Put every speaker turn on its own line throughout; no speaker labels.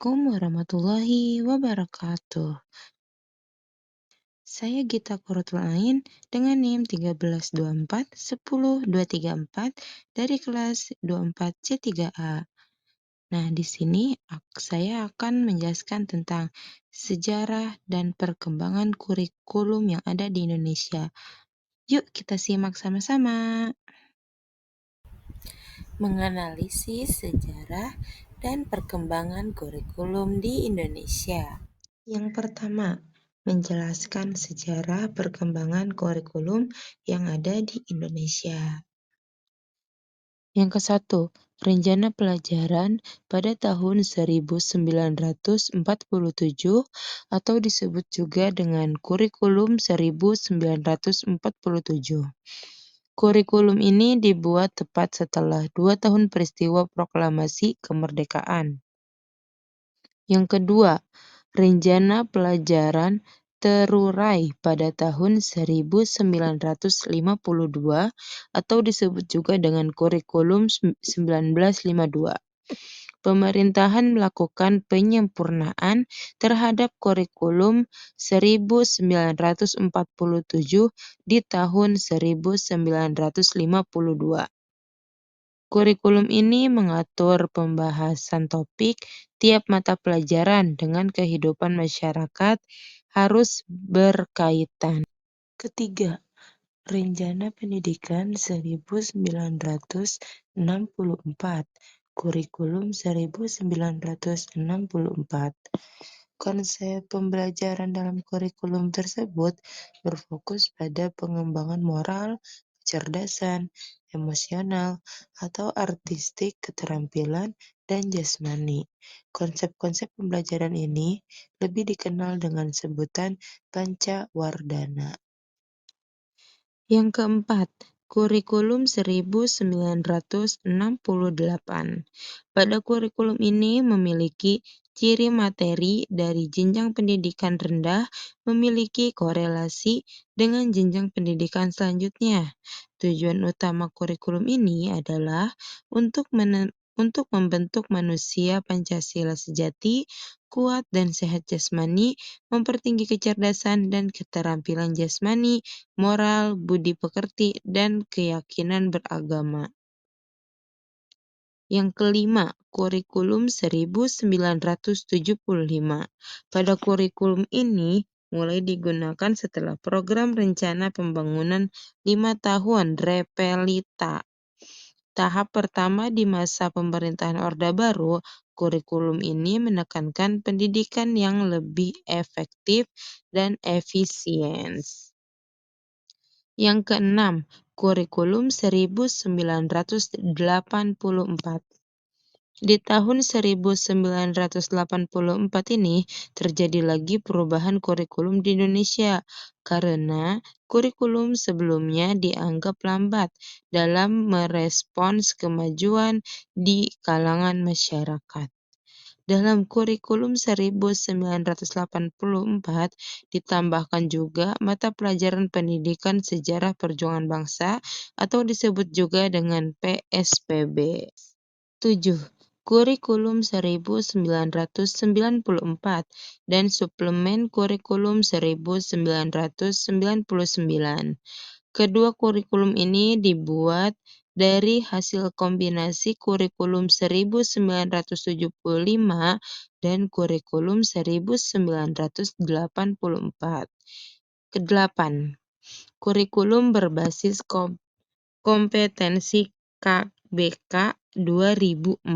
Assalamualaikum warahmatullahi wabarakatuh. Saya Gita Lain dengan NIM 132410234 dari kelas 24C3A. Nah, di sini saya akan menjelaskan tentang sejarah dan perkembangan kurikulum yang ada di Indonesia. Yuk kita simak sama-sama. Menganalisis sejarah dan perkembangan kurikulum di Indonesia. Yang pertama, menjelaskan sejarah perkembangan kurikulum yang ada di Indonesia. Yang ke-1, rencana pelajaran pada tahun 1947 atau disebut juga dengan kurikulum 1947. Kurikulum ini dibuat tepat setelah 2 tahun peristiwa proklamasi kemerdekaan. Yang kedua, rencana pelajaran terurai pada tahun 1952 atau disebut juga dengan kurikulum 1952. Pemerintahan melakukan penyempurnaan terhadap kurikulum 1947 di tahun 1952. Kurikulum ini mengatur pembahasan topik tiap mata pelajaran dengan kehidupan masyarakat harus berkaitan. Ketiga, Rencana Pendidikan 1964, Kurikulum 1964. Konsep pembelajaran dalam kurikulum tersebut berfokus pada pengembangan moral, kecerdasan, emosional, atau artistik, keterampilan, dan jasmani. Konsep-konsep pembelajaran ini lebih dikenal dengan sebutan Pancawardhana. Yang keempat, Kurikulum 1968. Pada kurikulum ini memiliki ciri materi dari jenjang pendidikan rendah memiliki korelasi dengan jenjang pendidikan selanjutnya. Tujuan utama kurikulum ini adalah untuk membentuk manusia Pancasila sejati, kuat dan sehat jasmani, mempertinggi kecerdasan dan keterampilan jasmani, moral, budi pekerti, dan keyakinan beragama. Yang kelima, Kurikulum 1975. Pada kurikulum ini mulai digunakan setelah program rencana pembangunan 5 tahun Repelita. Tahap pertama di masa pemerintahan Orde Baru, kurikulum ini menekankan pendidikan yang lebih efektif dan efisien. Yang keenam, Kurikulum 1984. Di tahun 1984 ini terjadi lagi perubahan kurikulum di Indonesia karena kurikulum sebelumnya dianggap lambat dalam merespons kemajuan di kalangan masyarakat. Dalam kurikulum 1984 ditambahkan juga mata pelajaran pendidikan sejarah perjuangan bangsa atau disebut juga dengan PSPB. 7. Kurikulum 1994 dan Suplemen Kurikulum 1999. Kedua kurikulum ini dibuat dari hasil kombinasi kurikulum 1975 dan kurikulum 1984. Kedelapan, kurikulum berbasis kompetensi KBK 2004.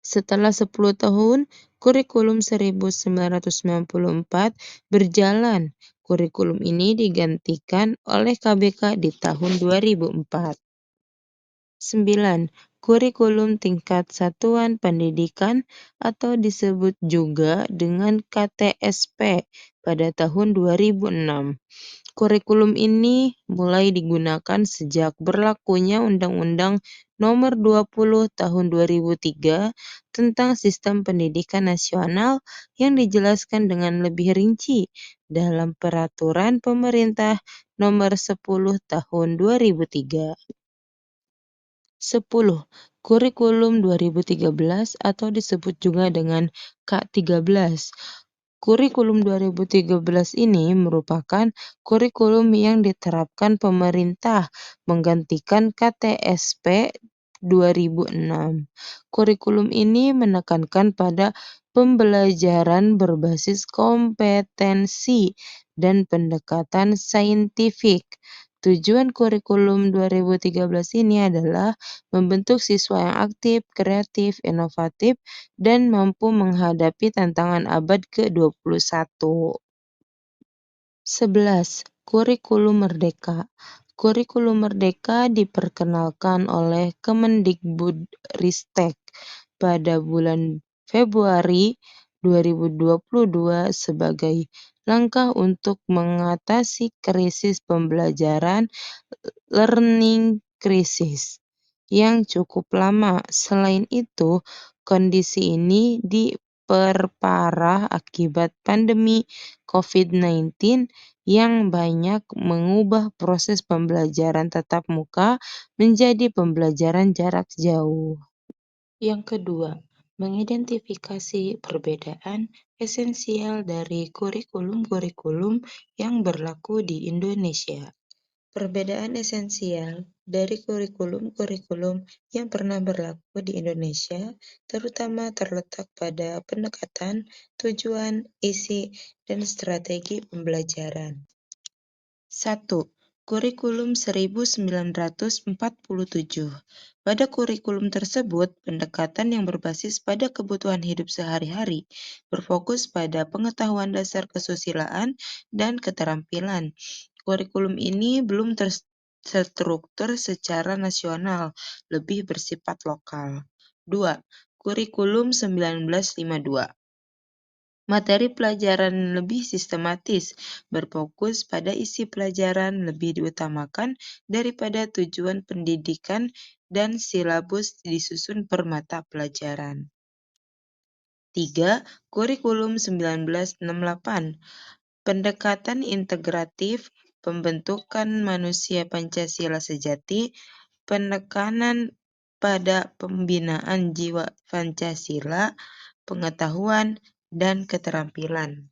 Setelah 10 tahun, kurikulum 1994 berjalan. Kurikulum ini digantikan oleh KBK di tahun 2004. 9. Kurikulum tingkat satuan pendidikan atau disebut juga dengan KTSP pada tahun 2006. Kurikulum ini mulai digunakan sejak berlakunya Undang-Undang Nomor 20 Tahun 2003 tentang Sistem Pendidikan Nasional yang dijelaskan dengan lebih rinci dalam Peraturan Pemerintah Nomor 10 Tahun 2003. 10. Kurikulum 2013 atau disebut juga dengan K13. Kurikulum 2013 ini merupakan kurikulum yang diterapkan pemerintah menggantikan KTSP 2006. Kurikulum ini menekankan pada pembelajaran berbasis kompetensi dan pendekatan saintifik. Tujuan kurikulum 2013 ini adalah membentuk siswa yang aktif, kreatif, inovatif, dan mampu menghadapi tantangan abad ke-21. 11. Kurikulum Merdeka. Kurikulum Merdeka diperkenalkan oleh Kemendikbudristek pada bulan Februari 2022 sebagai langkah untuk mengatasi krisis pembelajaran learning krisis yang cukup lama. Selain itu, kondisi ini diperparah akibat pandemi COVID-19 yang banyak mengubah proses pembelajaran tatap muka menjadi pembelajaran jarak jauh. Yang kedua, mengidentifikasi perbedaan esensial dari kurikulum-kurikulum yang berlaku di Indonesia. Perbedaan esensial dari kurikulum-kurikulum yang pernah berlaku di Indonesia terutama terletak pada pendekatan, tujuan, isi, dan strategi pembelajaran. 1. Kurikulum 1947. Pada kurikulum tersebut, pendekatan yang berbasis pada kebutuhan hidup sehari-hari, berfokus pada pengetahuan dasar kesusilaan dan keterampilan. Kurikulum ini belum terstruktur secara nasional, lebih bersifat lokal. 2. Kurikulum 1952. Materi pelajaran lebih sistematis, berfokus pada isi pelajaran lebih diutamakan daripada tujuan pendidikan dan silabus disusun per mata pelajaran. 3. Kurikulum 1968. Pendekatan integratif, pembentukan manusia Pancasila sejati, penekanan pada pembinaan jiwa Pancasila, pengetahuan, dan keterampilan.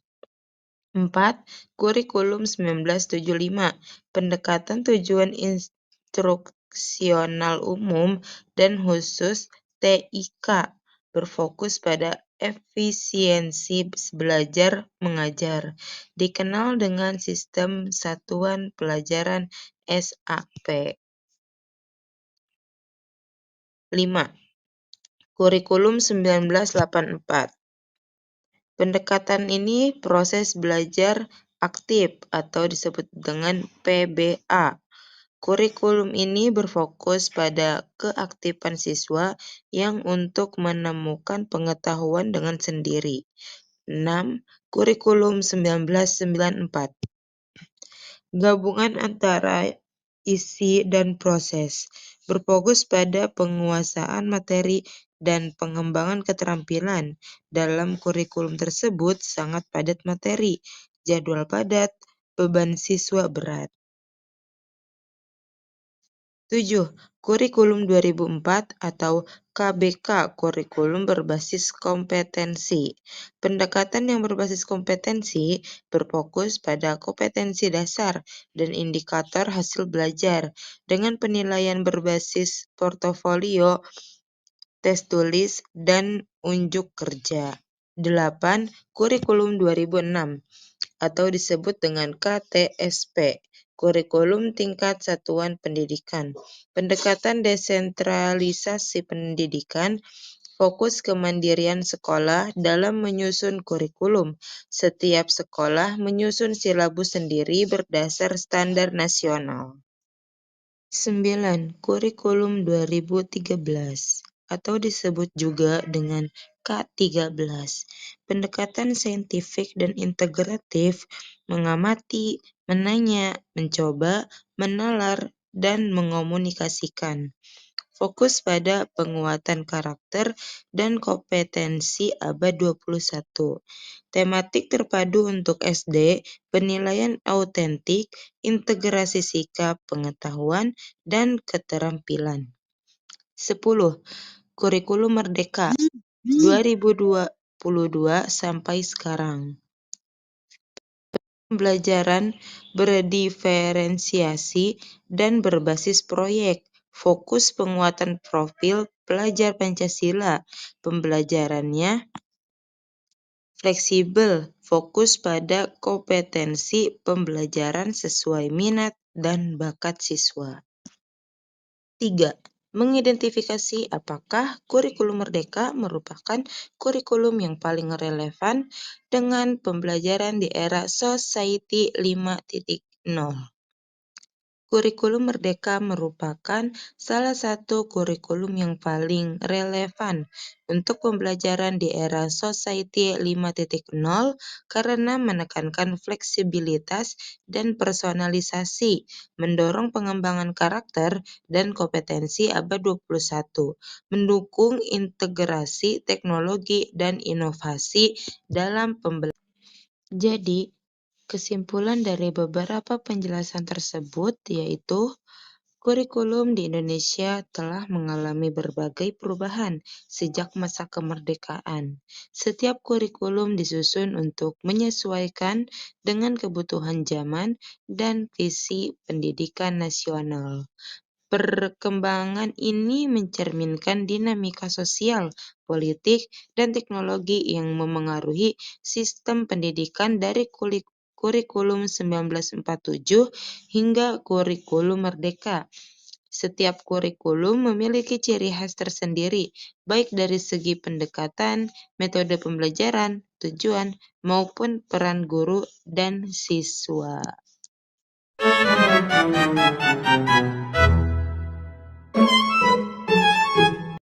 4. Kurikulum 1975. Pendekatan tujuan instruksional umum dan khusus TIK berfokus pada efisiensi belajar mengajar, dikenal dengan sistem satuan pelajaran SAP. 5. Kurikulum 1984. Pendekatan ini proses belajar aktif atau disebut dengan PBA. Kurikulum ini berfokus pada keaktifan siswa yang untuk menemukan pengetahuan dengan sendiri. 6. Kurikulum 1994. Gabungan antara isi dan proses, berfokus pada penguasaan materi dan pengembangan keterampilan. Dalam kurikulum tersebut sangat padat materi, jadwal padat, beban siswa berat. 7. Kurikulum 2004 atau KBK, kurikulum berbasis kompetensi. Pendekatan yang berbasis kompetensi berfokus pada kompetensi dasar dan indikator hasil belajar dengan penilaian berbasis portofolio, tes tulis, dan unjuk kerja. 8. Kurikulum 2006 atau disebut dengan KTSP, kurikulum tingkat satuan pendidikan. Pendekatan desentralisasi pendidikan, fokus kemandirian sekolah dalam menyusun kurikulum. Setiap sekolah menyusun silabus sendiri berdasar standar nasional. 9. Kurikulum 2013 atau disebut juga dengan K13. Pendekatan saintifik dan integratif, mengamati, menanya, mencoba, menalar, dan mengomunikasikan. Fokus pada penguatan karakter dan kompetensi abad 21. Tematik terpadu untuk SD, penilaian autentik, integrasi sikap, pengetahuan, dan keterampilan. 10. Kurikulum Merdeka 2022 sampai sekarang. Pembelajaran berdiferensiasi dan berbasis proyek. Fokus penguatan profil pelajar Pancasila. Pembelajarannya fleksibel, fokus pada kompetensi pembelajaran sesuai minat dan bakat siswa. 3. Mengidentifikasi apakah kurikulum Merdeka merupakan kurikulum yang paling relevan dengan pembelajaran di era Society 5.0. Kurikulum Merdeka merupakan salah satu kurikulum yang paling relevan untuk pembelajaran di era Society 5.0 karena menekankan fleksibilitas dan personalisasi, mendorong pengembangan karakter dan kompetensi abad 21, mendukung integrasi teknologi dan inovasi dalam pembelajaran. Jadi, kesimpulan dari beberapa penjelasan tersebut yaitu kurikulum di Indonesia telah mengalami berbagai perubahan sejak masa kemerdekaan. Setiap kurikulum disusun untuk menyesuaikan dengan kebutuhan zaman dan visi pendidikan nasional. Perkembangan ini mencerminkan dinamika sosial, politik, dan teknologi yang memengaruhi sistem pendidikan dari kurikulum 1947 hingga kurikulum Merdeka. Setiap kurikulum memiliki ciri khas tersendiri, baik dari segi pendekatan, metode pembelajaran, tujuan, maupun peran guru dan siswa.